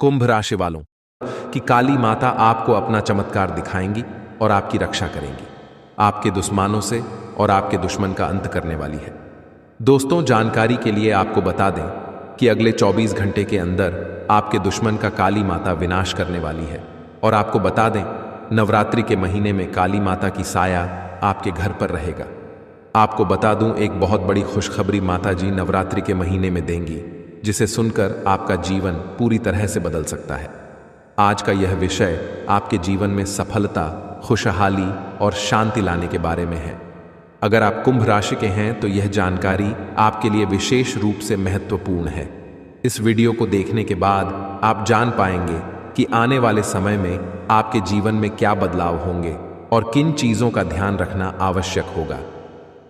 कुंभ राशि वालों कि काली माता आपको अपना चमत्कार दिखाएंगी और आपकी रक्षा करेंगी, आपके दुश्मनों से और आपके दुश्मन का अंत करने वाली है। दोस्तों, जानकारी के लिए आपको बता दें कि अगले 24 घंटे के अंदर आपके दुश्मन का काली माता विनाश करने वाली है। और आपको बता दें, नवरात्रि के महीने में काली माता की साया आपके घर पर रहेगा। आपको बता दूं, एक बहुत बड़ी खुशखबरी माता जी नवरात्रि के महीने में देंगी, जिसे सुनकर आपका जीवन पूरी तरह से बदल सकता है। आज का यह विषय आपके जीवन में सफलता, खुशहाली और शांति लाने के बारे में है। अगर आप कुंभ राशि के हैं तो यह जानकारी आपके लिए विशेष रूप से महत्वपूर्ण है। इस वीडियो को देखने के बाद आप जान पाएंगे कि आने वाले समय में आपके जीवन में क्या बदलाव होंगे और किन चीज़ों का ध्यान रखना आवश्यक होगा।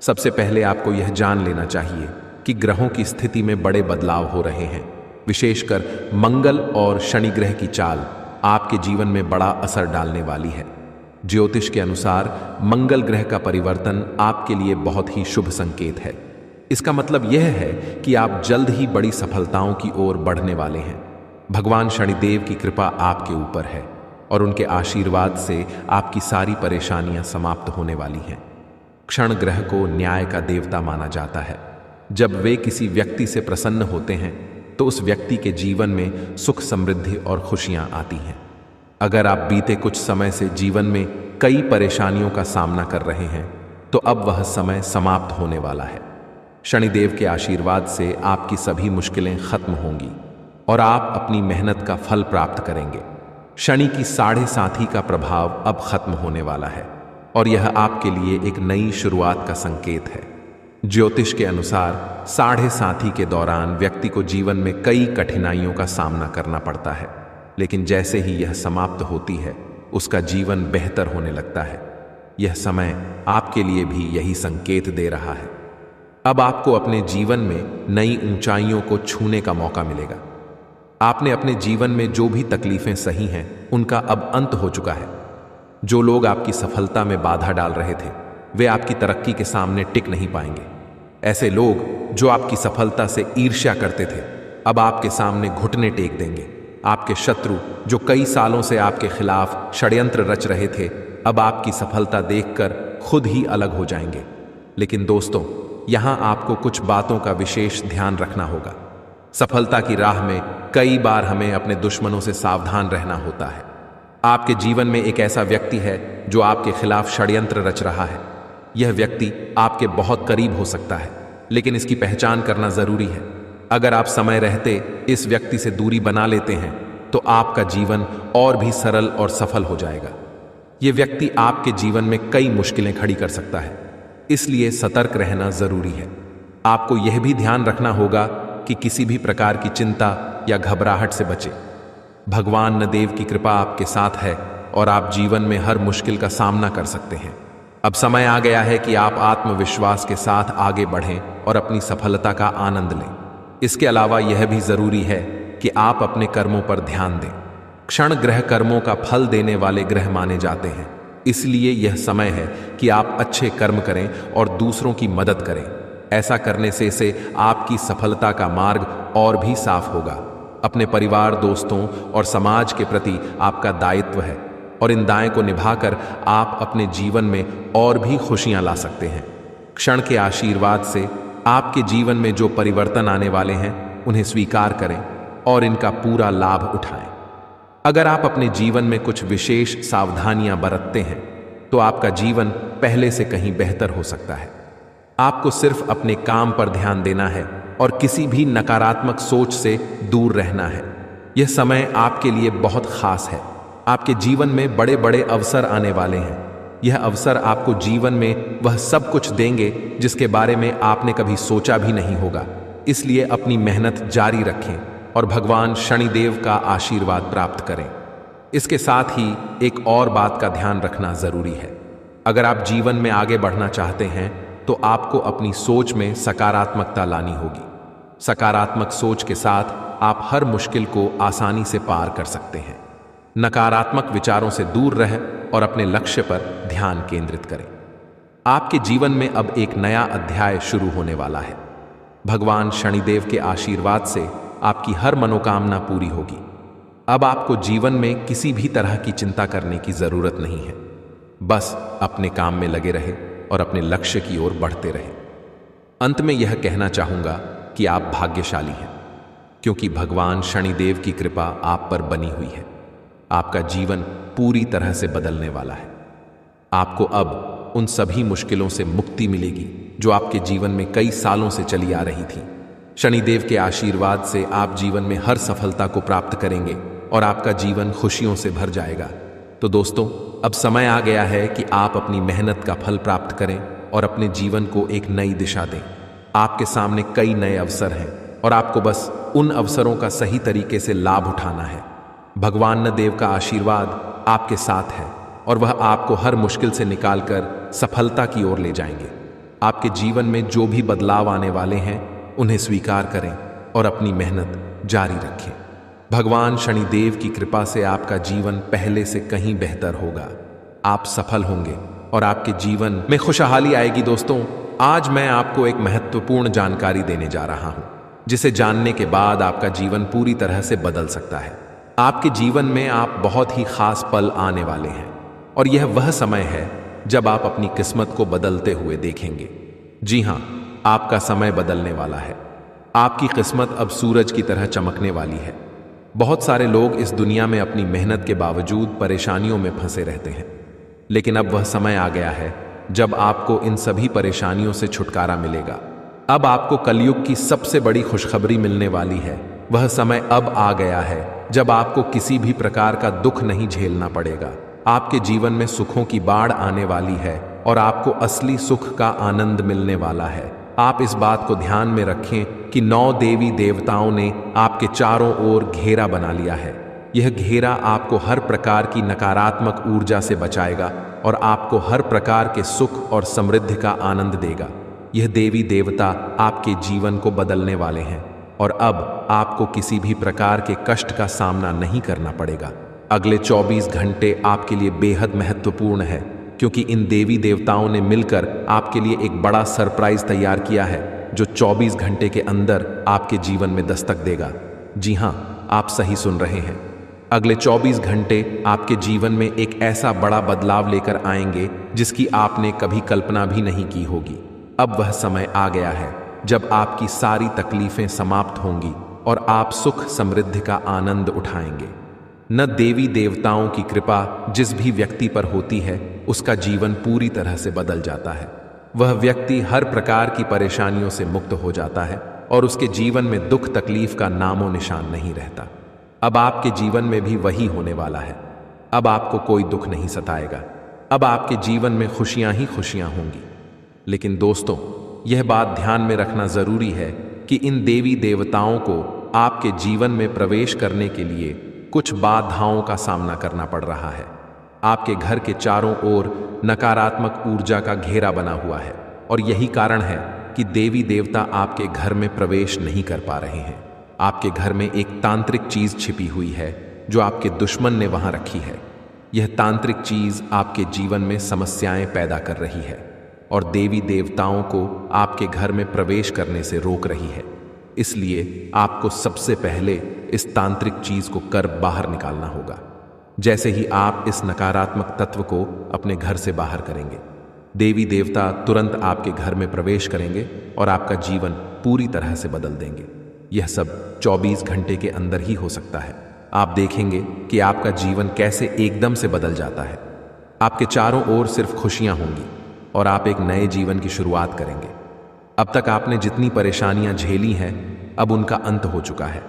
सबसे पहले आपको यह जान लेना चाहिए कि ग्रहों की स्थिति में बड़े बदलाव हो रहे हैं। विशेषकर मंगल और शनि ग्रह की चाल आपके जीवन में बड़ा असर डालने वाली है। ज्योतिष के अनुसार मंगल ग्रह का परिवर्तन आपके लिए बहुत ही शुभ संकेत है। इसका मतलब यह है कि आप जल्द ही बड़ी सफलताओं की ओर बढ़ने वाले हैं। भगवान शनिदेव की कृपा आपके ऊपर है और उनके आशीर्वाद से आपकी सारी परेशानियां समाप्त होने वाली हैं। क्षण ग्रह को न्याय का देवता माना जाता है। जब वे किसी व्यक्ति से प्रसन्न होते हैं तो उस व्यक्ति के जीवन में सुख, समृद्धि और खुशियां आती हैं। अगर आप बीते कुछ समय से जीवन में कई परेशानियों का सामना कर रहे हैं तो अब वह समय समाप्त होने वाला है। शनिदेव के आशीर्वाद से आपकी सभी मुश्किलें खत्म होंगी और आप अपनी मेहनत का फल प्राप्त करेंगे। शनि की 7.5 का प्रभाव अब खत्म होने वाला है और यह आपके लिए एक नई शुरुआत का संकेत है। ज्योतिष के अनुसार 7.5 के दौरान व्यक्ति को जीवन में कई कठिनाइयों का सामना करना पड़ता है, लेकिन जैसे ही यह समाप्त होती है उसका जीवन बेहतर होने लगता है। यह समय आपके लिए भी यही संकेत दे रहा है। अब आपको अपने जीवन में नई ऊंचाइयों को छूने का मौका मिलेगा। आपने अपने जीवन में जो भी तकलीफें सही हैं उनका अब अंत हो चुका है। जो लोग आपकी सफलता में बाधा डाल रहे थे वे आपकी तरक्की के सामने टिक नहीं पाएंगे। ऐसे लोग जो आपकी सफलता से ईर्ष्या करते थे अब आपके सामने घुटने टेक देंगे। आपके शत्रु जो कई सालों से आपके खिलाफ षड्यंत्र रच रहे थे अब आपकी सफलता देखकर खुद ही अलग हो जाएंगे। लेकिन दोस्तों, यहां आपको कुछ बातों का विशेष ध्यान रखना होगा। सफलता की राह में कई बार हमें अपने दुश्मनों से सावधान रहना होता है। आपके जीवन में एक ऐसा व्यक्ति है जो आपके खिलाफ षड्यंत्र रच रहा है। यह व्यक्ति आपके बहुत करीब हो सकता है, लेकिन इसकी पहचान करना जरूरी है। अगर आप समय रहते इस व्यक्ति से दूरी बना लेते हैं तो आपका जीवन और भी सरल और सफल हो जाएगा। यह व्यक्ति आपके जीवन में कई मुश्किलें खड़ी कर सकता है, इसलिए सतर्क रहना जरूरी है। आपको यह भी ध्यान रखना होगा कि किसी भी प्रकार की चिंता या घबराहट से बचें। भगवान देव की कृपा आपके साथ है और आप जीवन में हर मुश्किल का सामना कर सकते हैं। अब समय आ गया है कि आप आत्मविश्वास के साथ आगे बढ़ें और अपनी सफलता का आनंद लें। इसके अलावा यह भी जरूरी है कि आप अपने कर्मों पर ध्यान दें। क्षण ग्रह कर्मों का फल देने वाले ग्रह माने जाते हैं, इसलिए यह समय है कि आप अच्छे कर्म करें और दूसरों की मदद करें। ऐसा करने से आपकी सफलता का मार्ग और भी साफ होगा। अपने परिवार, दोस्तों और समाज के प्रति आपका दायित्व है और इन दायित्व को निभाकर आप अपने जीवन में और भी खुशियां ला सकते हैं। क्षण के आशीर्वाद से आपके जीवन में जो परिवर्तन आने वाले हैं उन्हें स्वीकार करें और इनका पूरा लाभ उठाएं। अगर आप अपने जीवन में कुछ विशेष सावधानियां बरतते हैं तो आपका जीवन पहले से कहीं बेहतर हो सकता है। आपको सिर्फ अपने काम पर ध्यान देना है और किसी भी नकारात्मक सोच से दूर रहना है। यह समय आपके लिए बहुत खास है। आपके जीवन में बड़े बड़े अवसर आने वाले हैं। यह अवसर आपको जीवन में वह सब कुछ देंगे जिसके बारे में आपने कभी सोचा भी नहीं होगा। इसलिए अपनी मेहनत जारी रखें और भगवान शनिदेव का आशीर्वाद प्राप्त करें। इसके साथ ही एक और बात का ध्यान रखना जरूरी है। अगर आप जीवन में आगे बढ़ना चाहते हैं तो आपको अपनी सोच में सकारात्मकता लानी होगी। सकारात्मक सोच के साथ आप हर मुश्किल को आसानी से पार कर सकते हैं। नकारात्मक विचारों से दूर रहें और अपने लक्ष्य पर ध्यान केंद्रित करें। आपके जीवन में अब एक नया अध्याय शुरू होने वाला है। भगवान शनिदेव के आशीर्वाद से आपकी हर मनोकामना पूरी होगी। अब आपको जीवन में किसी भी तरह की चिंता करने की जरूरत नहीं है। बस अपने काम में लगे रहे और अपने लक्ष्य की ओर बढ़ते रहे। अंत में यह कहना चाहूंगा कि आप भाग्यशाली हैं, क्योंकि भगवान शनिदेव की कृपा आप पर बनी हुई है। आपका जीवन पूरी तरह से बदलने वाला है। आपको अब उन सभी मुश्किलों से मुक्ति मिलेगी जो आपके जीवन में कई सालों से चली आ रही थी। शनिदेव के आशीर्वाद से आप जीवन में हर सफलता को प्राप्त करेंगे और आपका जीवन खुशियों से भर जाएगा। तो दोस्तों, अब समय आ गया है कि आप अपनी मेहनत का फल प्राप्त करें और अपने जीवन को एक नई दिशा दें। आपके सामने कई नए अवसर हैं और आपको बस उन अवसरों का सही तरीके से लाभ उठाना है। भगवान देव का आशीर्वाद आपके साथ है और वह आपको हर मुश्किल से निकालकर सफलता की ओर ले जाएंगे। आपके जीवन में जो भी बदलाव आने वाले हैं उन्हें स्वीकार करें और अपनी मेहनत जारी रखें। भगवान शनिदेव की कृपा से आपका जीवन पहले से कहीं बेहतर होगा। आप सफल होंगे और आपके जीवन में खुशहाली आएगी। दोस्तों, आज मैं आपको एक महत्वपूर्ण जानकारी देने जा रहा हूं, जिसे जानने के बाद आपका जीवन पूरी तरह से बदल सकता है। आपके जीवन में आप बहुत ही खास पल आने वाले हैं और यह वह समय है जब आप अपनी किस्मत को बदलते हुए देखेंगे। जी हां, आपका समय बदलने वाला है। आपकी किस्मत अब सूरज की तरह चमकने वाली है। बहुत सारे लोग इस दुनिया में अपनी मेहनत के बावजूद परेशानियों में फंसे रहते हैं, लेकिन अब वह समय आ गया है जब आपको इन सभी परेशानियों से छुटकारा मिलेगा। अब आपको कलयुग की सबसे बड़ी खुशखबरी मिलने वाली है। वह समय अब आ गया है जब आपको किसी भी प्रकार का दुख नहीं झेलना पड़ेगा। आपके जीवन में सुखों की बाढ़ आने वाली है और आपको असली सुख का आनंद मिलने वाला है। आप इस बात को ध्यान में रखें कि 9 देवी देवताओं ने आपके चारों ओर घेरा बना लिया है। यह घेरा आपको हर प्रकार की नकारात्मक ऊर्जा से बचाएगा और आपको हर प्रकार के सुख और समृद्धि का आनंद देगा। यह देवी देवता आपके जीवन को बदलने वाले हैं और अब आपको किसी भी प्रकार के कष्ट का सामना नहीं करना पड़ेगा। अगले 24 घंटे आपके लिए बेहद महत्वपूर्ण है, क्योंकि इन देवी देवताओं ने मिलकर आपके लिए एक बड़ा सरप्राइज तैयार किया है जो 24 घंटे के अंदर आपके जीवन में दस्तक देगा। जी हां, आप सही सुन रहे हैं। अगले 24 घंटे आपके जीवन में एक ऐसा बड़ा बदलाव लेकर आएंगे जिसकी आपने कभी कल्पना भी नहीं की होगी। अब वह समय आ गया है जब आपकी सारी तकलीफें समाप्त होंगी और आप सुख समृद्धि का आनंद उठाएंगे। न देवी देवताओं की कृपा जिस भी व्यक्ति पर होती है उसका जीवन पूरी तरह से बदल जाता है। वह व्यक्ति हर प्रकार की परेशानियों से मुक्त हो जाता है और उसके जीवन में दुख तकलीफ का नामो निशान नहीं रहता। अब आपके जीवन में भी वही होने वाला है। अब आपको कोई दुख नहीं सताएगा। अब आपके जीवन में खुशियां ही खुशियां होंगी। लेकिन दोस्तों, यह बात ध्यान में रखना जरूरी है कि इन देवी देवताओं को आपके जीवन में प्रवेश करने के लिए कुछ बाधाओं का सामना करना पड़ रहा है। आपके घर के चारों ओर नकारात्मक ऊर्जा का घेरा बना हुआ है और यही कारण है कि देवी देवता आपके घर में प्रवेश नहीं कर पा रहे हैं। आपके घर में एक तांत्रिक चीज छिपी हुई है जो आपके दुश्मन ने वहां रखी है। यह तांत्रिक चीज आपके जीवन में समस्याएं पैदा कर रही है और देवी देवताओं को आपके घर में प्रवेश करने से रोक रही है। इसलिए आपको सबसे पहले इस तांत्रिक चीज को कर बाहर निकालना होगा। जैसे ही आप इस नकारात्मक तत्व को अपने घर से बाहर करेंगे, देवी देवता तुरंत आपके घर में प्रवेश करेंगे और आपका जीवन पूरी तरह से बदल देंगे। यह सब 24 घंटे के अंदर ही हो सकता है। आप देखेंगे कि आपका जीवन कैसे एकदम से बदल जाता है। आपके चारों ओर सिर्फ खुशियां होंगी और आप एक नए जीवन की शुरुआत करेंगे। अब तक आपने जितनी परेशानियां झेली हैं, अब उनका अंत हो चुका है।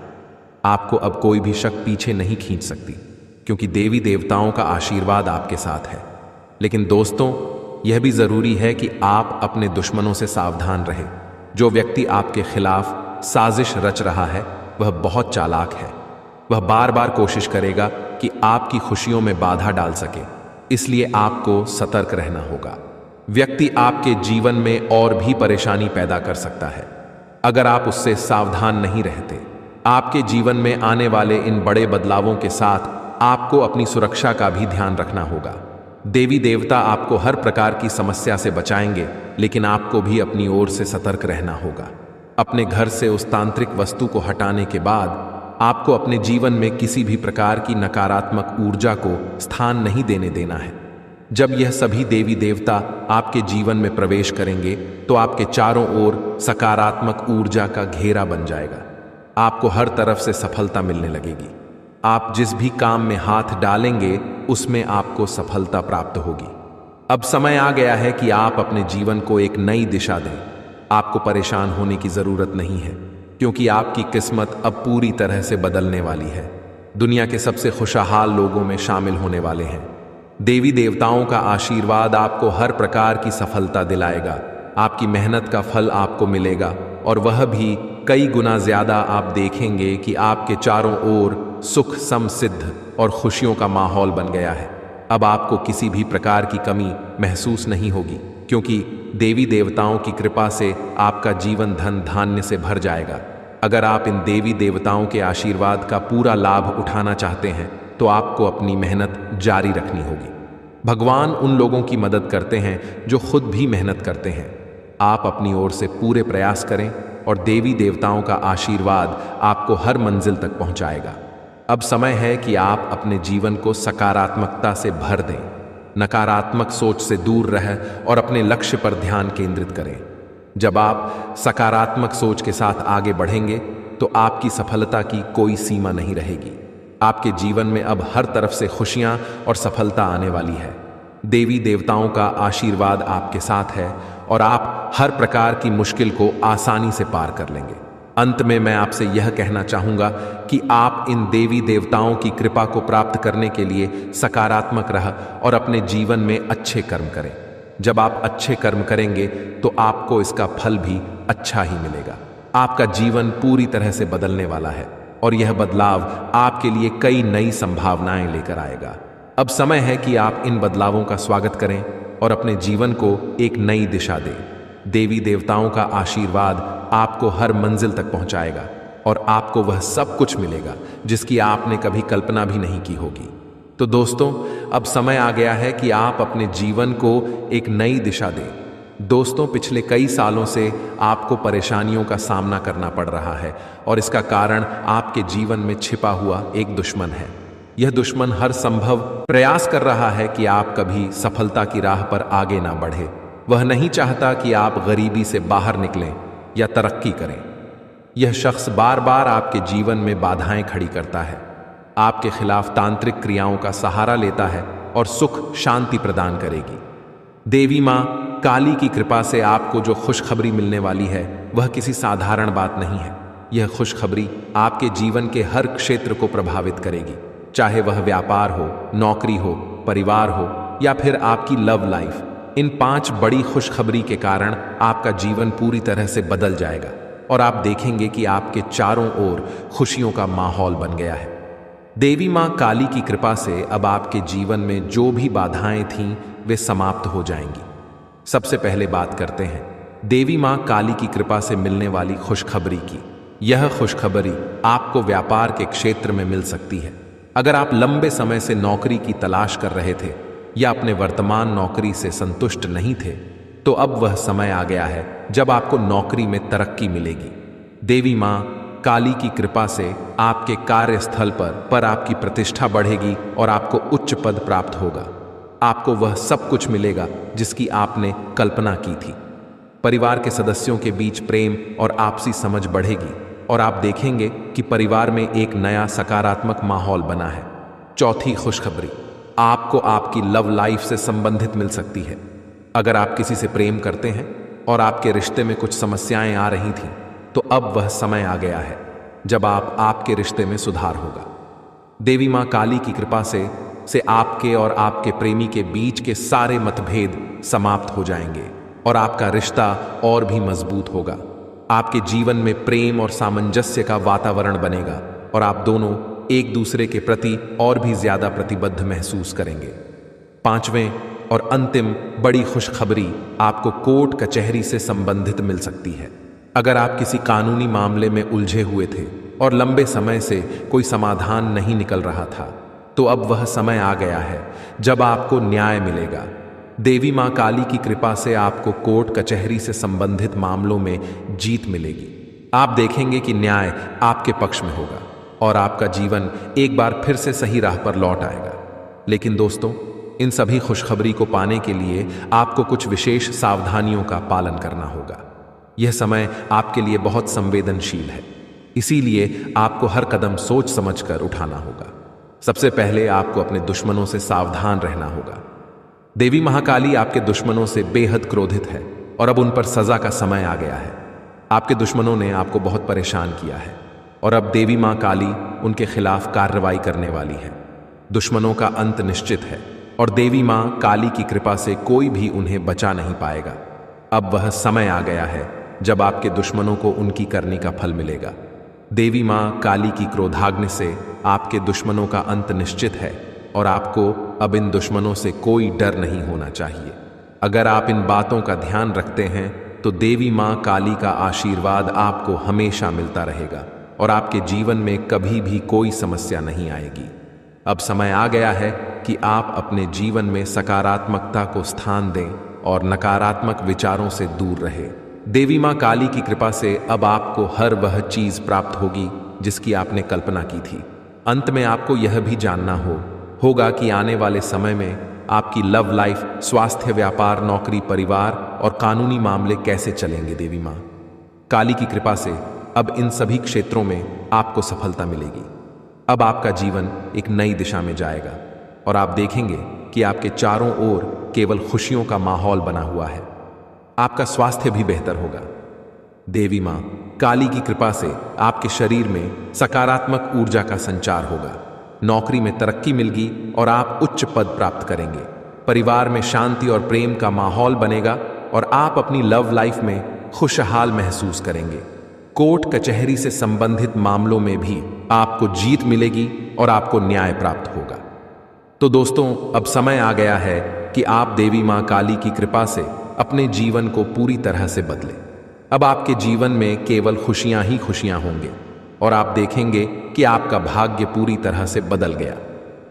आपको अब कोई भी शक पीछे नहीं खींच सकती, क्योंकि देवी देवताओं का आशीर्वाद आपके साथ है। लेकिन दोस्तों, यह भी जरूरी है कि आप अपने दुश्मनों से सावधान रहें। जो व्यक्ति आपके खिलाफ साजिश रच रहा है वह बहुत चालाक है। वह बार बार कोशिश करेगा कि आपकी खुशियों में बाधा डाल सके, इसलिए आपको सतर्क रहना होगा। व्यक्ति आपके जीवन में और भी परेशानी पैदा कर सकता है अगर आप उससे सावधान नहीं रहते। आपके जीवन में आने वाले इन बड़े बदलावों के साथ आपको अपनी सुरक्षा का भी ध्यान रखना होगा। देवी देवता आपको हर प्रकार की समस्या से बचाएंगे, लेकिन आपको भी अपनी ओर से सतर्क रहना होगा। अपने घर से उस तांत्रिक वस्तु को हटाने के बाद आपको अपने जीवन में किसी भी प्रकार की नकारात्मक ऊर्जा को स्थान नहीं देने देना है। जब यह सभी देवी देवता आपके जीवन में प्रवेश करेंगे तो आपके चारों ओर सकारात्मक ऊर्जा का घेरा बन जाएगा। आपको हर तरफ से सफलता मिलने लगेगी। आप जिस भी काम में हाथ डालेंगे उसमें आपको सफलता प्राप्त होगी। अब समय आ गया है कि आप अपने जीवन को एक नई दिशा दें। आपको परेशान होने की जरूरत नहीं है, क्योंकि आपकी किस्मत अब पूरी तरह से बदलने वाली है। दुनिया के सबसे खुशहाल लोगों में शामिल होने वाले हैं। देवी देवताओं का आशीर्वाद आपको हर प्रकार की सफलता दिलाएगा। आपकी मेहनत का फल आपको मिलेगा, और वह भी कई गुना ज्यादा। आप देखेंगे कि आपके चारों ओर सुख, समृद्धि और खुशियों का माहौल बन गया है। अब आपको किसी भी प्रकार की कमी महसूस नहीं होगी, क्योंकि देवी देवताओं की कृपा से आपका जीवन धन धान्य से भर जाएगा। अगर आप इन देवी देवताओं के आशीर्वाद का पूरा लाभ उठाना चाहते हैं तो आपको अपनी मेहनत जारी रखनी होगी। भगवान उन लोगों की मदद करते हैं जो खुद भी मेहनत करते हैं। आप अपनी ओर से पूरे प्रयास करें और देवी देवताओं का आशीर्वाद आपको हर मंजिल तक पहुंचाएगा। अब समय है कि आप अपने जीवन को सकारात्मकता से भर दें। नकारात्मक सोच से दूर रह और अपने लक्ष्य पर ध्यान केंद्रित करें। जब आप सकारात्मक सोच के साथ आगे बढ़ेंगे तो आपकी सफलता की कोई सीमा नहीं रहेगी। आपके जीवन में अब हर तरफ से खुशियां और सफलता आने वाली है। देवी देवताओं का आशीर्वाद आपके साथ है और आप हर प्रकार की मुश्किल को आसानी से पार कर लेंगे। अंत में मैं आपसे यह कहना चाहूंगा कि आप इन देवी देवताओं की कृपा को प्राप्त करने के लिए सकारात्मक रह और अपने जीवन में अच्छे कर्म करें। जब आप अच्छे कर्म करेंगे तो आपको इसका फल भी अच्छा ही मिलेगा। आपका जीवन पूरी तरह से बदलने वाला है और यह बदलाव आपके लिए कई नई संभावनाएं लेकर आएगा। अब समय है कि आप इन बदलावों का स्वागत करें और अपने जीवन को एक नई दिशा दें। देवी देवताओं का आशीर्वाद आपको हर मंजिल तक पहुंचाएगा और आपको वह सब कुछ मिलेगा जिसकी आपने कभी कल्पना भी नहीं की होगी। तो दोस्तों, अब समय आ गया है कि आप अपने जीवन को एक नई दिशा दें। दोस्तों, पिछले कई सालों से आपको परेशानियों का सामना करना पड़ रहा है और इसका कारण आपके जीवन में छिपा हुआ एक दुश्मन है। यह दुश्मन हर संभव प्रयास कर रहा है कि आप कभी सफलता की राह पर आगे ना बढ़े। वह नहीं चाहता कि आप गरीबी से बाहर निकलें या तरक्की करें। यह शख्स बार बार आपके जीवन में बाधाएं खड़ी करता है, आपके खिलाफ तांत्रिक क्रियाओं का सहारा लेता है और सुख शांति प्रदान करेगी। देवी मां काली की कृपा से आपको जो खुशखबरी मिलने वाली है वह किसी साधारण बात नहीं है। यह खुशखबरी आपके जीवन के हर क्षेत्र को प्रभावित करेगी, चाहे वह व्यापार हो, नौकरी हो, परिवार हो या फिर आपकी लव लाइफ। इन 5 बड़ी खुशखबरी के कारण आपका जीवन पूरी तरह से बदल जाएगा और आप देखेंगे कि आपके चारों ओर खुशियों का माहौल बन गया है। देवी मां काली की कृपा से अब आपके जीवन में जो भी बाधाएं थीं वे समाप्त हो जाएंगी। सबसे पहले बात करते हैं देवी मां काली की कृपा से मिलने वाली खुशखबरी की। यह खुशखबरी आपको व्यापार के क्षेत्र में मिल सकती है। अगर आप लंबे समय से नौकरी की तलाश कर रहे थे या अपने वर्तमान नौकरी से संतुष्ट नहीं थे, तो अब वह समय आ गया है जब आपको नौकरी में तरक्की मिलेगी। देवी मां काली की कृपा से आपके कार्यस्थल पर आपकी प्रतिष्ठा बढ़ेगी और आपको उच्च पद प्राप्त होगा। आपको वह सब कुछ मिलेगा जिसकी आपने कल्पना की थी। परिवार के सदस्यों के बीच प्रेम और आपसी समझ बढ़ेगी और आप देखेंगे कि परिवार में एक नया सकारात्मक माहौल बना है। चौथी खुशखबरी आपको आपकी लव लाइफ से संबंधित मिल सकती है। अगर आप किसी से प्रेम करते हैं और आपके रिश्ते में कुछ समस्याएं आ रही थीं, तो अब वह समय आ गया है जब आपके रिश्ते में सुधार होगा। देवी मां काली की कृपा से आपके और आपके प्रेमी के बीच के सारे मतभेद समाप्त हो जाएंगे और आपका रिश्ता और भी मजबूत होगा। आपके जीवन में प्रेम और सामंजस्य का वातावरण बनेगा और आप दोनों एक दूसरे के प्रति और भी ज्यादा प्रतिबद्ध महसूस करेंगे। 5वें और अंतिम बड़ी खुशखबरी आपको कोर्ट कचहरी से संबंधित मिल सकती है। अगर आप किसी कानूनी मामले में उलझे हुए थे और लंबे समय से कोई समाधान नहीं निकल रहा था, तो अब वह समय आ गया है जब आपको न्याय मिलेगा। देवी मां काली की कृपा से आपको कोर्ट कचहरी से संबंधित मामलों में जीत मिलेगी। आप देखेंगे कि न्याय आपके पक्ष में होगा। और आपका जीवन एक बार फिर से सही राह पर लौट आएगा। लेकिन दोस्तों, इन सभी खुशखबरी को पाने के लिए आपको कुछ विशेष सावधानियों का पालन करना होगा। यह समय आपके लिए बहुत संवेदनशील है, इसीलिए आपको हर कदम सोच समझकर उठाना होगा। सबसे पहले आपको अपने दुश्मनों से सावधान रहना होगा। देवी महाकाली आपके दुश्मनों से बेहद क्रोधित है और अब उन पर सजा का समय आ गया है। आपके दुश्मनों ने आपको बहुत परेशान किया है और अब देवी मां काली उनके खिलाफ कार्रवाई करने वाली है। दुश्मनों का अंत निश्चित है और देवी मां काली की कृपा से कोई भी उन्हें बचा नहीं पाएगा। अब वह समय आ गया है जब आपके दुश्मनों को उनकी करनी का फल मिलेगा। देवी मां काली की क्रोधाग्नि से आपके दुश्मनों का अंत निश्चित है और आपको अब इन दुश्मनों से कोई डर नहीं होना चाहिए। अगर आप इन बातों का ध्यान रखते हैं तो देवी मां काली का आशीर्वाद आपको हमेशा मिलता रहेगा और आपके जीवन में कभी भी कोई समस्या नहीं आएगी। अब समय आ गया है कि आप अपने जीवन में सकारात्मकता को स्थान दें और नकारात्मक विचारों से दूर रहें। देवी मां काली की कृपा से अब आपको हर वह चीज प्राप्त होगी जिसकी आपने कल्पना की थी। अंत में आपको यह भी जानना होगा कि आने वाले समय में आपकी लव लाइफ, स्वास्थ्य, व्यापार, नौकरी, परिवार और कानूनी मामले कैसे चलेंगे। देवी मां काली की कृपा से अब इन सभी क्षेत्रों में आपको सफलता मिलेगी। अब आपका जीवन एक नई दिशा में जाएगा और आप देखेंगे कि आपके चारों ओर केवल खुशियों का माहौल बना हुआ है। आपका स्वास्थ्य भी बेहतर होगा। देवी मां काली की कृपा से आपके शरीर में सकारात्मक ऊर्जा का संचार होगा। नौकरी में तरक्की मिलेगी और आप उच्च पद प्राप्त करेंगे। परिवार में शांति और प्रेम का माहौल बनेगा और आप अपनी लव लाइफ में खुशहाल महसूस करेंगे। कोर्ट कचहरी से संबंधित मामलों में भी आपको जीत मिलेगी और आपको न्याय प्राप्त होगा। तो दोस्तों, अब समय आ गया है कि आप देवी मां काली की कृपा से अपने जीवन को पूरी तरह से बदलें। अब आपके जीवन में केवल खुशियां ही खुशियां होंगे और आप देखेंगे कि आपका भाग्य पूरी तरह से बदल गया।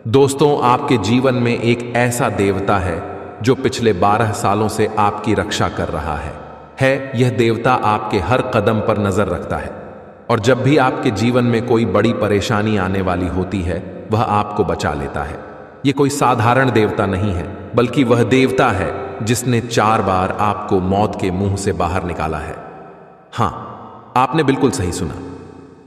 दोस्तों, आपके जीवन में एक ऐसा देवता है जो पिछले 12 सालों से आपकी रक्षा कर रहा है। यह देवता आपके हर कदम पर नजर रखता है और जब भी आपके जीवन में कोई बड़ी परेशानी आने वाली होती है, वह आपको बचा लेता है। यह कोई साधारण देवता नहीं है, बल्कि वह देवता है जिसने 4 बार आपको मौत के मुंह से बाहर निकाला है। हां, आपने बिल्कुल सही सुना।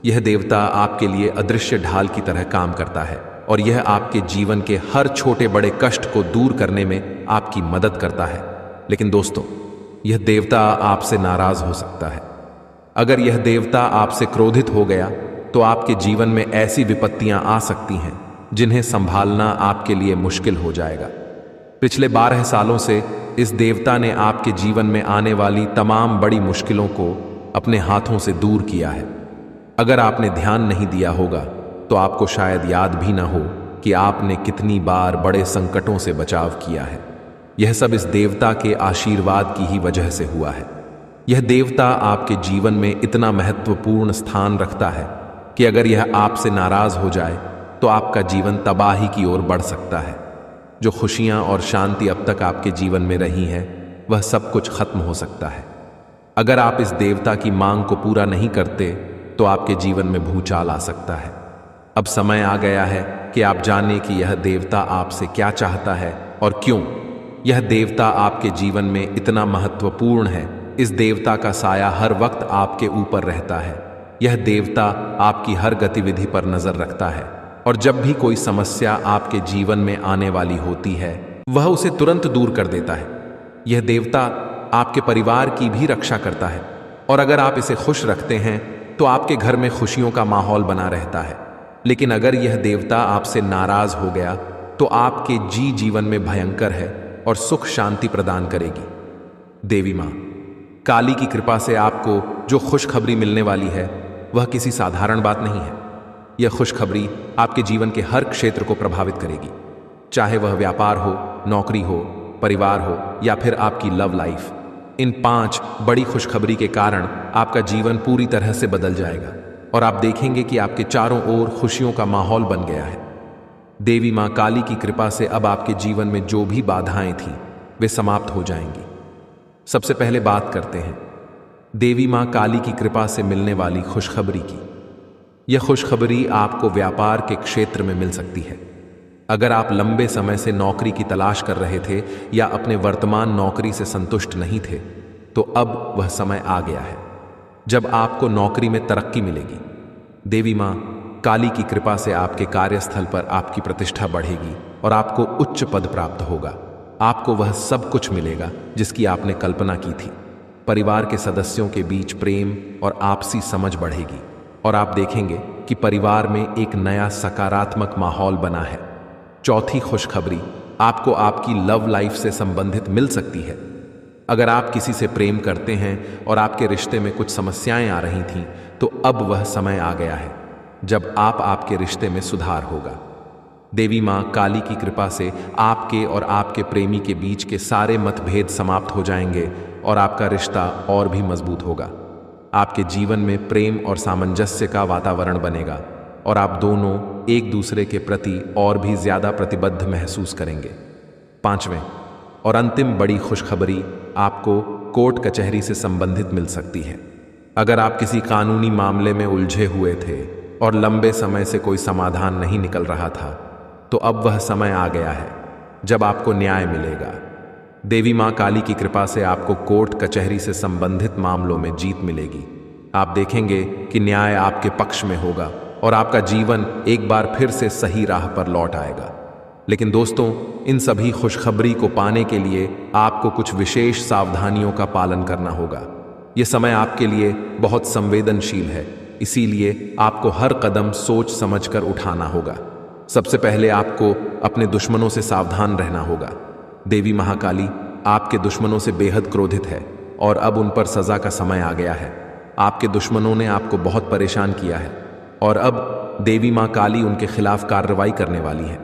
यह देवता आपके लिए अदृश्य ढाल की तरह काम करता है और यह आपके जीवन के हर छोटे बड़े कष्ट को दूर करने में आपकी मदद करता है। लेकिन दोस्तों, यह देवता आपसे नाराज हो सकता है। अगर यह देवता आपसे क्रोधित हो गया तो आपके जीवन में ऐसी विपत्तियां आ सकती हैं जिन्हें संभालना आपके लिए मुश्किल हो जाएगा। पिछले 12 सालों से इस देवता ने आपके जीवन में आने वाली तमाम बड़ी मुश्किलों को अपने हाथों से दूर किया है। अगर आपने ध्यान नहीं दिया होगा तो आपको शायद याद भी ना हो कि आपने कितनी बार बड़े संकटों से बचाव किया है। यह सब इस देवता के आशीर्वाद की ही वजह से हुआ है। यह देवता आपके जीवन में इतना महत्वपूर्ण स्थान रखता है कि अगर यह आपसे नाराज हो जाए तो आपका जीवन तबाही की ओर बढ़ सकता है। जो खुशियां और शांति अब तक आपके जीवन में रही हैं, वह सब कुछ खत्म हो सकता है। अगर आप इस देवता की मांग को पूरा नहीं करते तो आपके जीवन में भूचाल आ सकता है। अब समय आ गया है कि आप जानें कि यह देवता आपसे क्या चाहता है और क्यों। यह देवता आपके जीवन में इतना महत्वपूर्ण है। इस देवता का साया हर वक्त आपके ऊपर रहता है। यह देवता आपकी हर गतिविधि पर नजर रखता है और जब भी कोई समस्या आपके जीवन में आने वाली होती है, वह उसे तुरंत दूर कर देता है। यह देवता आपके परिवार की भी रक्षा करता है और अगर आप इसे खुश रखते हैं तो आपके घर में खुशियों का माहौल बना रहता है। लेकिन अगर यह देवता आपसे नाराज हो गया तो आपके जीवन में भयंकर है और सुख शांति प्रदान करेगी। देवी मां काली की कृपा से आपको जो खुशखबरी मिलने वाली है, वह किसी साधारण बात नहीं है। यह खुशखबरी आपके जीवन के हर क्षेत्र को प्रभावित करेगी, चाहे वह व्यापार हो, नौकरी हो, परिवार हो या फिर आपकी लव लाइफ। इन 5 बड़ी खुशखबरी के कारण आपका जीवन पूरी तरह से बदल जाएगा और आप देखेंगे कि आपके चारों ओर खुशियों का माहौल बन गया है। देवी मां काली की कृपा से अब आपके जीवन में जो भी बाधाएं थीं, वे समाप्त हो जाएंगी। सबसे पहले बात करते हैं देवी मां काली की कृपा से मिलने वाली खुशखबरी की। यह खुशखबरी आपको व्यापार के क्षेत्र में मिल सकती है। अगर आप लंबे समय से नौकरी की तलाश कर रहे थे या अपने वर्तमान नौकरी से संतुष्ट नहीं थे, तो अब वह समय आ गया है जब आपको नौकरी में तरक्की मिलेगी। देवी मां काली की कृपा से आपके कार्यस्थल पर आपकी प्रतिष्ठा बढ़ेगी और आपको उच्च पद प्राप्त होगा। आपको वह सब कुछ मिलेगा जिसकी आपने कल्पना की थी। परिवार के सदस्यों के बीच प्रेम और आपसी समझ बढ़ेगी और आप देखेंगे कि परिवार में एक नया सकारात्मक माहौल बना है। चौथी खुशखबरी आपको आपकी लव लाइफ से संबंधित मिल सकती है। अगर आप किसी से प्रेम करते हैं और आपके रिश्ते में कुछ समस्याएं आ रही थीं, तो अब वह समय आ गया है जब आपके रिश्ते में सुधार होगा। देवी मां काली की कृपा से आपके और आपके प्रेमी के बीच के सारे मतभेद समाप्त हो जाएंगे और आपका रिश्ता और भी मजबूत होगा। आपके जीवन में प्रेम और सामंजस्य का वातावरण बनेगा और आप दोनों एक दूसरे के प्रति और भी ज्यादा प्रतिबद्ध महसूस करेंगे। पांचवें और अंतिम बड़ी खुशखबरी आपको कोर्ट कचहरी से संबंधित मिल सकती है। अगर आप किसी कानूनी मामले में उलझे हुए थे और लंबे समय से कोई समाधान नहीं निकल रहा था, तो अब वह समय आ गया है जब आपको न्याय मिलेगा। देवी मां काली की कृपा से आपको कोर्ट कचहरी से संबंधित मामलों में जीत मिलेगी। आप देखेंगे कि न्याय आपके पक्ष में होगा और आपका जीवन एक बार फिर से सही राह पर लौट आएगा। लेकिन दोस्तों, इन सभी खुशखबरी को पाने के लिए आपको कुछ विशेष सावधानियों का पालन करना होगा। यह समय आपके लिए बहुत संवेदनशील है, इसीलिए आपको हर कदम सोच समझकर उठाना होगा। सबसे पहले आपको अपने दुश्मनों से सावधान रहना होगा। देवी महाकाली आपके दुश्मनों से बेहद क्रोधित है और अब उन पर सजा का समय आ गया है। आपके दुश्मनों ने आपको बहुत परेशान किया है और अब देवी मां काली उनके खिलाफ कार्रवाई करने वाली है।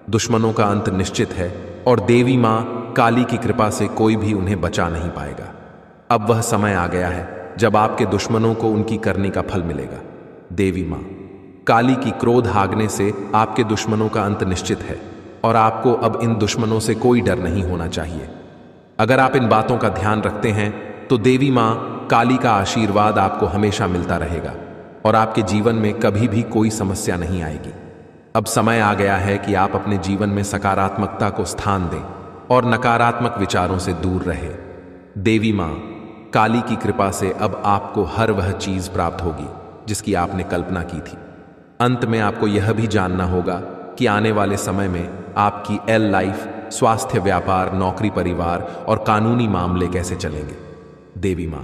दुश्मनों का अंत निश्चित है और देवी मां काली की कृपा से कोई भी उन्हें बचा नहीं पाएगा। अब वह समय आ गया है जब आपके दुश्मनों को उनकी करनी का फल मिलेगा। देवी मां काली की क्रोध हागने से आपके दुश्मनों का अंत निश्चित है और आपको अब इन दुश्मनों से कोई डर नहीं होना चाहिए। अगर आप इन बातों का ध्यान रखते हैं तो देवी मां काली का आशीर्वाद आपको हमेशा मिलता रहेगा और आपके जीवन में कभी भी कोई समस्या नहीं आएगी। अब समय आ गया है कि आप अपने जीवन में सकारात्मकता को स्थान दें और नकारात्मक विचारों से दूर रहे। देवी मां काली की कृपा से अब आपको हर वह चीज प्राप्त होगी जिसकी आपने कल्पना की थी। अंत में आपको यह भी जानना होगा कि आने वाले समय में आपकी एल लाइफ, स्वास्थ्य, व्यापार, नौकरी, परिवार और कानूनी मामले कैसे चलेंगे। देवी मां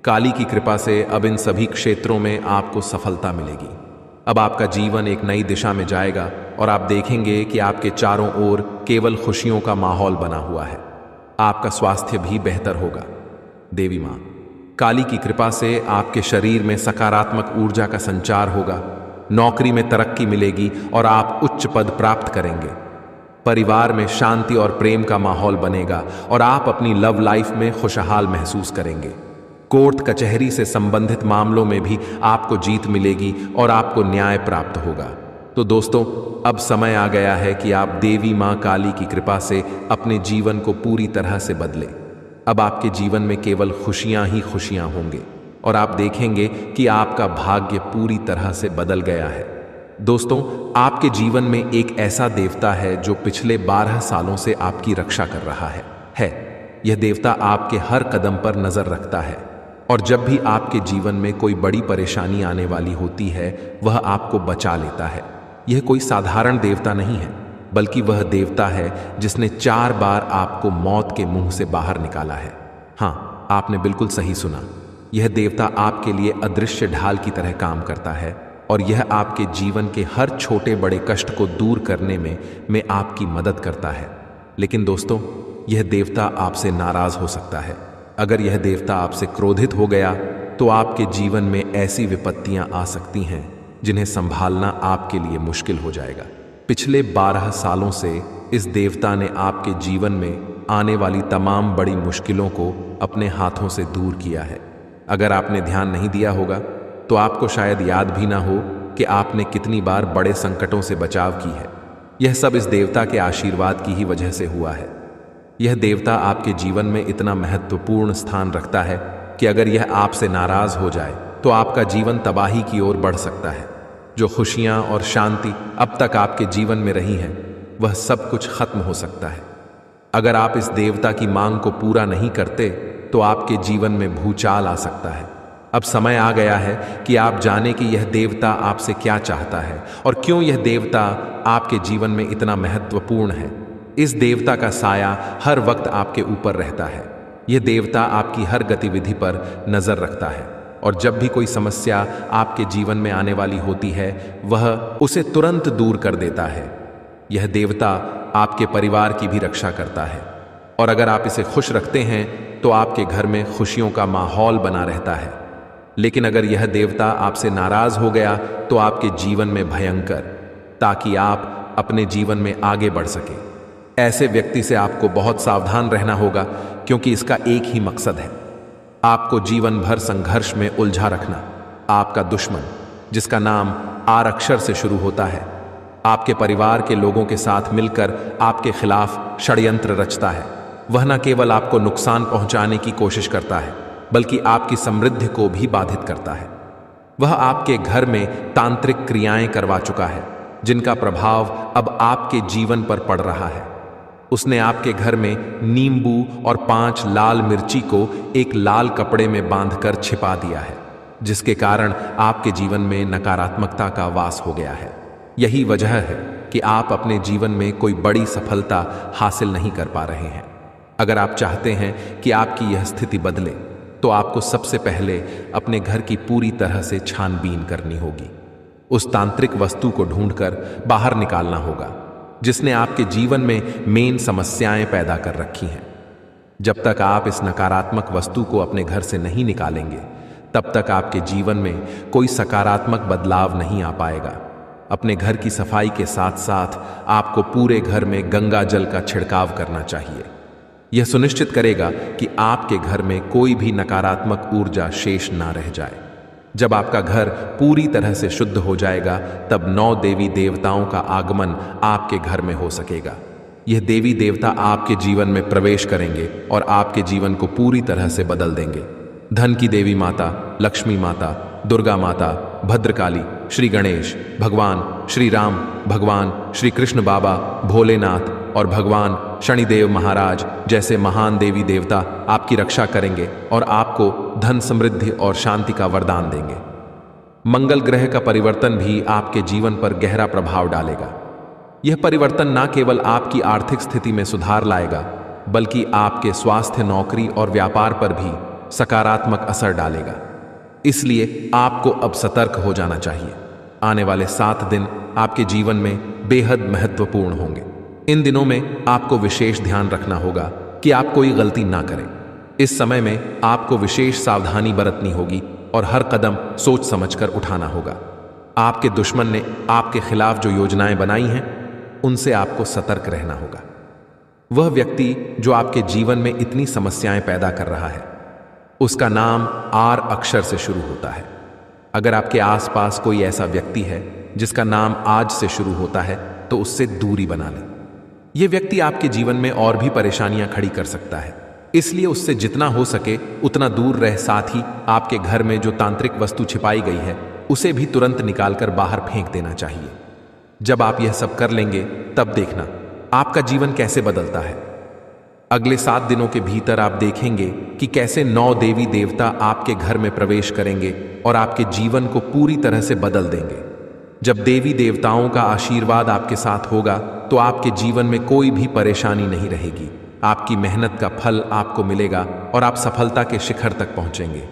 काली की कृपा से अब इन सभी क्षेत्रों में आपको सफलता मिलेगी। अब आपका जीवन एक नई दिशा में जाएगा और आप देखेंगे कि आपके चारों ओर केवल खुशियों का माहौल बना हुआ है। आपका स्वास्थ्य भी बेहतर होगा। देवी मां काली की कृपा से आपके शरीर में सकारात्मक ऊर्जा का संचार होगा, नौकरी में तरक्की मिलेगी और आप उच्च पद प्राप्त करेंगे। परिवार में शांति और प्रेम का माहौल बनेगा और आप अपनी लव लाइफ में खुशहाल महसूस करेंगे। कोर्ट कचहरी से संबंधित मामलों में भी आपको जीत मिलेगी और आपको न्याय प्राप्त होगा। तो दोस्तों, अब समय आ गया है कि आप देवी मां काली की कृपा से अपने जीवन को पूरी तरह से बदलें। अब आपके जीवन में केवल खुशियां ही खुशियां होंगे और आप देखेंगे कि आपका भाग्य पूरी तरह से बदल गया है। दोस्तों, आपके जीवन में एक ऐसा देवता है जो पिछले 12 सालों से आपकी रक्षा कर रहा है। यह देवता आपके हर कदम पर नजर रखता है और जब भी आपके जीवन में कोई बड़ी परेशानी आने वाली होती है, वह आपको बचा लेता है। यह कोई साधारण देवता नहीं है, बल्कि वह देवता है जिसने 4 बार आपको मौत के मुंह से बाहर निकाला है। हाँ, आपने बिल्कुल सही सुना। यह देवता आपके लिए अदृश्य ढाल की तरह काम करता है और यह आपके जीवन के हर छोटे बड़े कष्ट को दूर करने में आपकी मदद करता है। लेकिन दोस्तों, यह देवता आपसे नाराज हो सकता है। अगर यह देवता आपसे क्रोधित हो गया तो आपके जीवन में ऐसी विपत्तियां आ सकती हैं जिन्हें संभालना आपके लिए मुश्किल हो जाएगा। पिछले 12 सालों से इस देवता ने आपके जीवन में आने वाली तमाम बड़ी मुश्किलों को अपने हाथों से दूर किया है। अगर आपने ध्यान नहीं दिया होगा तो आपको शायद याद भी ना हो कि आपने कितनी बार बड़े संकटों से बचाव की है। यह सब इस देवता के आशीर्वाद की ही वजह से हुआ है। यह देवता आपके जीवन में इतना महत्वपूर्ण स्थान रखता है कि अगर यह आपसे नाराज हो जाए तो आपका जीवन तबाही की ओर बढ़ सकता है। जो खुशियां और शांति अब तक आपके जीवन में रही हैं, वह सब कुछ खत्म हो सकता है। अगर आप इस देवता की मांग को पूरा नहीं करते तो आपके जीवन में भूचाल आ सकता है। अब समय आ गया है कि आप जाने कि यह देवता आपसे क्या चाहता है और क्यों यह देवता आपके जीवन में इतना महत्वपूर्ण है। इस देवता का साया हर वक्त आपके ऊपर रहता है। यह देवता आपकी हर गतिविधि पर नजर रखता है और जब भी कोई समस्या आपके जीवन में आने वाली होती है, वह उसे तुरंत दूर कर देता है। यह देवता आपके परिवार की भी रक्षा करता है और अगर आप इसे खुश रखते हैं तो आपके घर में खुशियों का माहौल बना रहता है। लेकिन अगर यह देवता आपसे नाराज हो गया तो आपके जीवन में भयंकर, ताकि आप अपने जीवन में आगे बढ़ सके। ऐसे व्यक्ति से आपको बहुत सावधान रहना होगा, क्योंकि इसका एक ही मकसद है, आपको जीवन भर संघर्ष में उलझा रखना। आपका दुश्मन, जिसका नाम आर अक्षर से शुरू होता है, आपके परिवार के लोगों के साथ मिलकर आपके खिलाफ षड्यंत्र रचता है। वह न केवल आपको नुकसान पहुंचाने की कोशिश करता है, बल्कि आपकी समृद्धि को भी बाधित करता है। वह आपके घर में तांत्रिक क्रियाएं करवा चुका है, जिनका प्रभाव अब आपके जीवन पर पड़ रहा है। उसने आपके घर में नींबू और 5 लाल मिर्ची को एक लाल कपड़े में बांधकर छिपा दिया है, जिसके कारण आपके जीवन में नकारात्मकता का वास हो गया है। यही वजह है कि आप अपने जीवन में कोई बड़ी सफलता हासिल नहीं कर पा रहे हैं। अगर आप चाहते हैं कि आपकी यह स्थिति बदले, तो आपको सबसे पहले अपने घर की पूरी तरह से छानबीन करनी होगी। उस तांत्रिक वस्तु को ढूंढकर बाहर निकालना होगा, जिसने आपके जीवन में मेन समस्याएं पैदा कर रखी हैं। जब तक आप इस नकारात्मक वस्तु को अपने घर से नहीं निकालेंगे, तब तक आपके जीवन में कोई सकारात्मक बदलाव नहीं आ पाएगा। अपने घर की सफाई के साथ साथ आपको पूरे घर में गंगा जल का छिड़काव करना चाहिए। यह सुनिश्चित करेगा कि आपके घर में कोई भी नकारात्मक ऊर्जा शेष ना रह जाए। जब आपका घर पूरी तरह से शुद्ध हो जाएगा, तब 9 देवी देवताओं का आगमन आपके घर में हो सकेगा। यह देवी देवता आपके जीवन में प्रवेश करेंगे और आपके जीवन को पूरी तरह से बदल देंगे। धन की देवी माता, लक्ष्मी माता, दुर्गा माता, भद्रकाली, श्री गणेश, भगवान श्री राम, भगवान श्री कृष्ण बाबा, भोलेनाथ और भगवान शनिदेव महाराज जैसे महान देवी देवता आपकी रक्षा करेंगे और आपको धन, समृद्धि और शांति का वरदान देंगे। मंगल ग्रह का परिवर्तन भी आपके जीवन पर गहरा प्रभाव डालेगा। यह परिवर्तन न केवल आपकी आर्थिक स्थिति में सुधार लाएगा, बल्कि आपके स्वास्थ्य, नौकरी और व्यापार पर भी सकारात्मक असर डालेगा। इसलिए आपको अब सतर्क हो जाना चाहिए। आने वाले 7 दिन आपके जीवन में बेहद महत्वपूर्ण होंगे। इन दिनों में आपको विशेष ध्यान रखना होगा कि आप कोई गलती ना करें। इस समय में आपको विशेष सावधानी बरतनी होगी और हर कदम सोच समझकर उठाना होगा। आपके दुश्मन ने आपके खिलाफ जो योजनाएं बनाई हैं, उनसे आपको सतर्क रहना होगा। वह व्यक्ति जो आपके जीवन में इतनी समस्याएं पैदा कर रहा है, उसका नाम आर अक्षर से शुरू होता है। अगर आपके आसपास कोई ऐसा व्यक्ति है जिसका नाम आज से शुरू होता है, तो उससे दूरी बना लें। यह व्यक्ति आपके जीवन में और भी परेशानियां खड़ी कर सकता है, इसलिए उससे जितना हो सके उतना दूर रह। साथ ही आपके घर में जो तांत्रिक वस्तु छिपाई गई है, उसे भी तुरंत निकालकर बाहर फेंक देना चाहिए। जब आप यह सब कर लेंगे, तब देखना आपका जीवन कैसे बदलता है। अगले 7 दिनों के भीतर आप देखेंगे कि कैसे 9 देवी देवता आपके घर में प्रवेश करेंगे और आपके जीवन को पूरी तरह से बदल देंगे। जब देवी देवताओं का आशीर्वाद आपके साथ होगा, तो आपके जीवन में कोई भी परेशानी नहीं रहेगी। आपकी मेहनत का फल आपको मिलेगा और आप सफलता के शिखर तक पहुंचेंगे।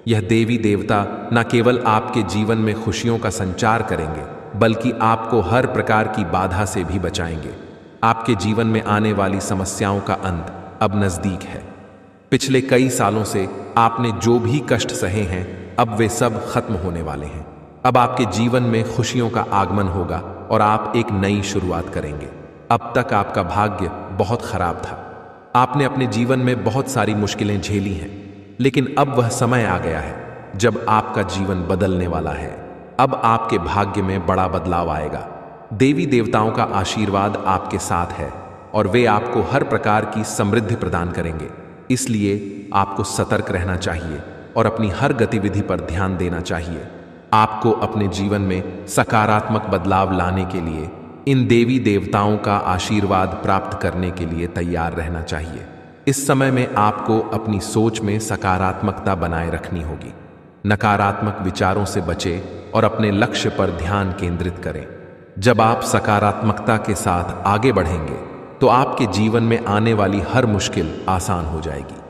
यह देवी देवता न केवल आपके जीवन में खुशियों का संचार करेंगे, बल्कि आपको हर प्रकार की बाधा से भी बचाएंगे। आपके जीवन में आने वाली समस्याओं का अंत अब नजदीक है। पिछले कई सालों से आपने जो भी कष्ट सहे हैं, अब वे सब खत्म होने वाले हैं। अब आपके जीवन में खुशियों का आगमन होगा और आप एक नई शुरुआत करेंगे। अब तक आपका भाग्य बहुत खराब था। आपने अपने जीवन में बहुत सारी मुश्किलें झेली हैं, लेकिन अब वह समय आ गया है जब आपका जीवन बदलने वाला है। अब आपके भाग्य में बड़ा बदलाव आएगा। देवी देवताओं का आशीर्वाद आपके साथ है और वे आपको हर प्रकार की समृद्धि प्रदान करेंगे। इसलिए आपको सतर्क रहना चाहिए और अपनी हर गतिविधि पर ध्यान देना चाहिए। आपको अपने जीवन में सकारात्मक बदलाव लाने के लिए इन देवी देवताओं का आशीर्वाद प्राप्त करने के लिए तैयार रहना चाहिए। इस समय में आपको अपनी सोच में सकारात्मकता बनाए रखनी होगी। नकारात्मक विचारों से बचें और अपने लक्ष्य पर ध्यान केंद्रित करें। जब आप सकारात्मकता के साथ आगे बढ़ेंगे तो आपके जीवन में आने वाली हर मुश्किल आसान हो जाएगी।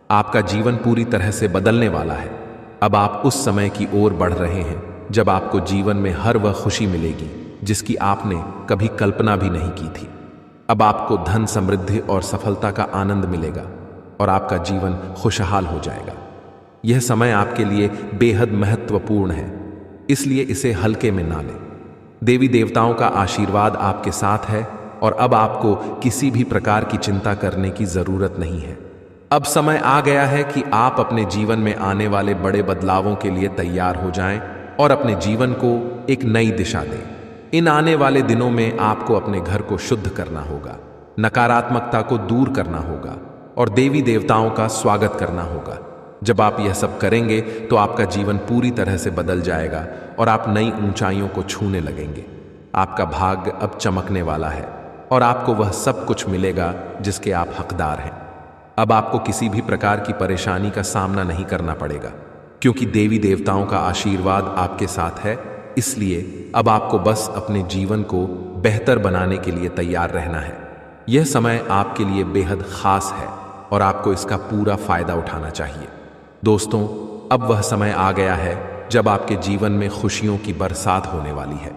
आपका जीवन पूरी तरह से बदलने वाला है। अब आप उस समय की ओर बढ़ रहे हैं जब आपको जीवन में हर वह खुशी मिलेगी जिसकी आपने कभी कल्पना भी नहीं की थी। अब आपको धन, समृद्धि और सफलता का आनंद मिलेगा और आपका जीवन खुशहाल हो जाएगा। यह समय आपके लिए बेहद महत्वपूर्ण है, इसलिए इसे हल्के में ना लें। देवी देवताओं का आशीर्वाद आपके साथ है और अब आपको किसी भी प्रकार की चिंता करने की जरूरत नहीं है। अब समय आ गया है कि आप अपने जीवन में आने वाले बड़े बदलावों के लिए तैयार हो जाएं और अपने जीवन को एक नई दिशा दें। इन आने वाले दिनों में आपको अपने घर को शुद्ध करना होगा, नकारात्मकता को दूर करना होगा और देवी देवताओं का स्वागत करना होगा। जब आप यह सब करेंगे तो आपका जीवन पूरी तरह से बदल जाएगा और आप नई ऊंचाइयों को छूने लगेंगे। आपका भाग्य अब चमकने वाला है और आपको वह सब कुछ मिलेगा जिसके आप हकदार हैं। अब आपको किसी भी प्रकार की परेशानी का सामना नहीं करना पड़ेगा क्योंकि देवी देवताओं का आशीर्वाद आपके साथ है। इसलिए अब आपको बस अपने जीवन को बेहतर बनाने के लिए तैयार रहना है। यह समय आपके लिए बेहद खास है और आपको इसका पूरा फायदा उठाना चाहिए। दोस्तों, अब वह समय आ गया है जब आपके जीवन में खुशियों की बरसात होने वाली है।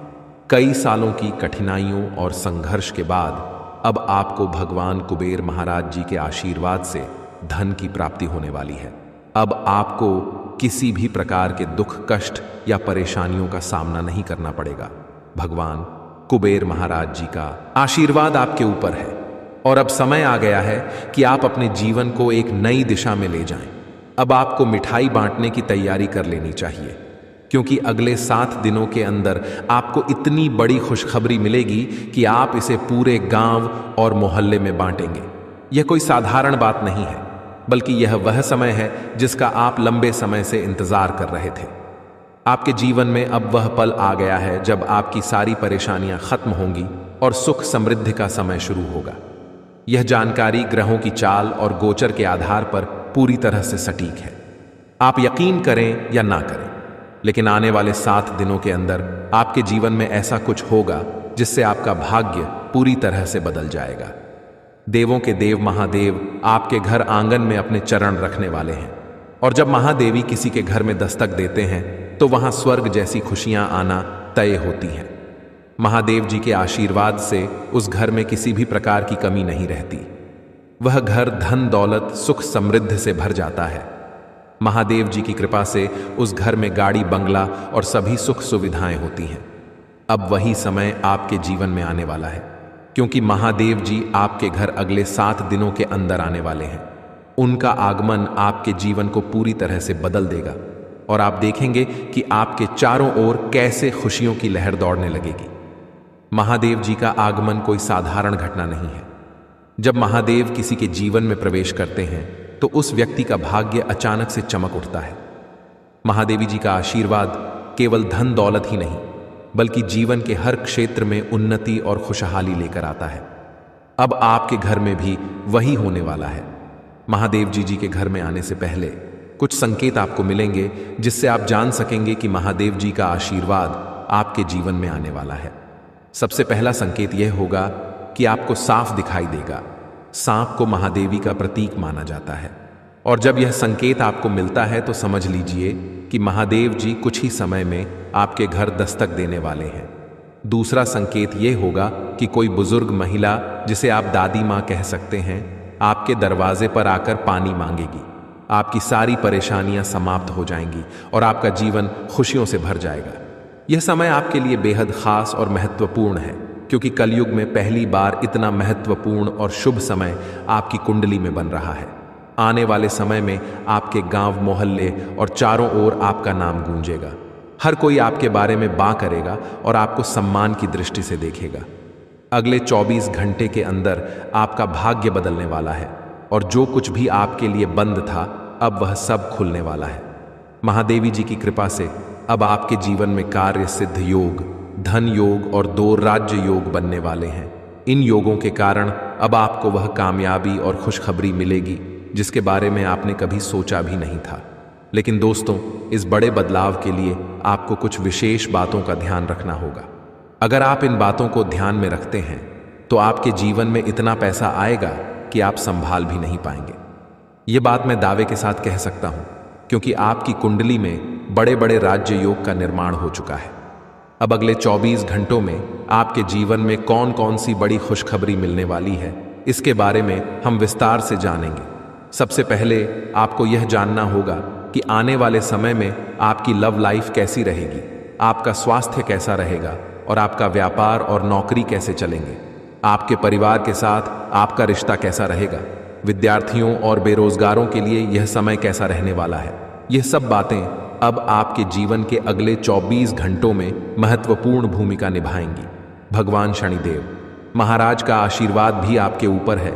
कई सालों की कठिनाइयों और संघर्ष के बाद अब आपको भगवान कुबेर महाराज जी के आशीर्वाद से धन की प्राप्ति होने वाली है। अब आपको किसी भी प्रकार के दुख, कष्ट या परेशानियों का सामना नहीं करना पड़ेगा। भगवान कुबेर महाराज जी का आशीर्वाद आपके ऊपर है और अब समय आ गया है कि आप अपने जीवन को एक नई दिशा में ले जाएं। अब आपको मिठाई बांटने की तैयारी कर लेनी चाहिए क्योंकि अगले 7 दिनों के अंदर आपको इतनी बड़ी खुशखबरी मिलेगी कि आप इसे पूरे गांव और मोहल्ले में बांटेंगे। यह कोई साधारण बात नहीं है, बल्कि यह वह समय है जिसका आप लंबे समय से इंतजार कर रहे थे। आपके जीवन में अब वह पल आ गया है जब आपकी सारी परेशानियां खत्म होंगी और सुख समृद्धि का समय शुरू होगा। यह जानकारी ग्रहों की चाल और गोचर के आधार पर पूरी तरह से सटीक है। आप यकीन करें या ना करें, लेकिन आने वाले 7 दिनों के अंदर आपके जीवन में ऐसा कुछ होगा जिससे आपका भाग्य पूरी तरह से बदल जाएगा। देवों के देव महादेव आपके घर आंगन में अपने चरण रखने वाले हैं और जब महादेवी किसी के घर में दस्तक देते हैं तो वहां स्वर्ग जैसी खुशियां आना तय होती हैं। महादेव जी के आशीर्वाद से उस घर में किसी भी प्रकार की कमी नहीं रहती। वह घर धन, दौलत, सुख, समृद्धि से भर जाता है। महादेव जी की कृपा से उस घर में गाड़ी, बंगला और सभी सुख सुविधाएं होती हैं। अब वही समय आपके जीवन में आने वाला है क्योंकि महादेव जी आपके घर अगले 7 दिनों के अंदर आने वाले हैं। उनका आगमन आपके जीवन को पूरी तरह से बदल देगा और आप देखेंगे कि आपके चारों ओर कैसे खुशियों की लहर दौड़ने लगेगी। महादेव जी का आगमन कोई साधारण घटना नहीं है। जब महादेव किसी के जीवन में प्रवेश करते हैं तो उस व्यक्ति का भाग्य अचानक से चमक उठता है। महादेवी जी का आशीर्वाद केवल धन दौलत ही नहीं बल्कि जीवन के हर क्षेत्र में उन्नति और खुशहाली लेकर आता है। अब आपके घर में भी वही होने वाला है। महादेव जी के घर में आने से पहले कुछ संकेत आपको मिलेंगे जिससे आप जान सकेंगे कि महादेव जी का आशीर्वाद आपके जीवन में आने वाला है। सबसे पहला संकेत यह होगा कि आपको साफ दिखाई देगा। सांप को महादेवी का प्रतीक माना जाता है और जब यह संकेत आपको मिलता है तो समझ लीजिए कि महादेव जी कुछ ही समय में आपके घर दस्तक देने वाले हैं। दूसरा संकेत यह होगा कि कोई बुजुर्ग महिला, जिसे आप दादी माँ कह सकते हैं, आपके दरवाजे पर आकर पानी मांगेगी। आपकी सारी परेशानियां समाप्त हो जाएंगी और आपका जीवन खुशियों से भर जाएगा। यह समय आपके लिए बेहद खास और महत्वपूर्ण है क्योंकि कलयुग में पहली बार इतना महत्वपूर्ण और शुभ समय आपकी कुंडली में बन रहा है। आने वाले समय में आपके गांव, मोहल्ले और चारों ओर आपका नाम गूंजेगा। हर कोई आपके बारे में बात करेगा और आपको सम्मान की दृष्टि से देखेगा। अगले 24 घंटे के अंदर आपका भाग्य बदलने वाला है और जो कुछ भी आपके लिए बंद था अब वह सब खुलने वाला है। महादेवी जी की कृपा से अब आपके जीवन में कार्य सिद्ध योग, धन योग और 2 राज्य योग बनने वाले हैं। इन योगों के कारण अब आपको वह कामयाबी और खुशखबरी मिलेगी जिसके बारे में आपने कभी सोचा भी नहीं था। लेकिन दोस्तों, इस बड़े बदलाव के लिए आपको कुछ विशेष बातों का ध्यान रखना होगा। अगर आप इन बातों को ध्यान में रखते हैं तो आपके जीवन में इतना पैसा आएगा कि आप संभाल भी नहीं पाएंगे। ये बात मैं दावे के साथ कह सकता हूं, क्योंकि आपकी कुंडली में बड़े बड़े राज्य योग का निर्माण हो चुका है। अब अगले 24 घंटों में आपके जीवन में कौन कौन सी बड़ी खुशखबरी मिलने वाली है, इसके बारे में हम विस्तार से जानेंगे। सबसे पहले आपको यह जानना होगा कि आने वाले समय में आपकी लव लाइफ कैसी रहेगी, आपका स्वास्थ्य कैसा रहेगा और आपका व्यापार और नौकरी कैसे चलेंगे। आपके परिवार के साथ आपका रिश्ता कैसा रहेगा। विद्यार्थियों और बेरोजगारों के लिए यह समय कैसा रहने वाला है। यह सब बातें अब आपके जीवन के अगले 24 घंटों में महत्वपूर्ण भूमिका निभाएंगी। भगवान शनिदेव महाराज का आशीर्वाद भी आपके ऊपर है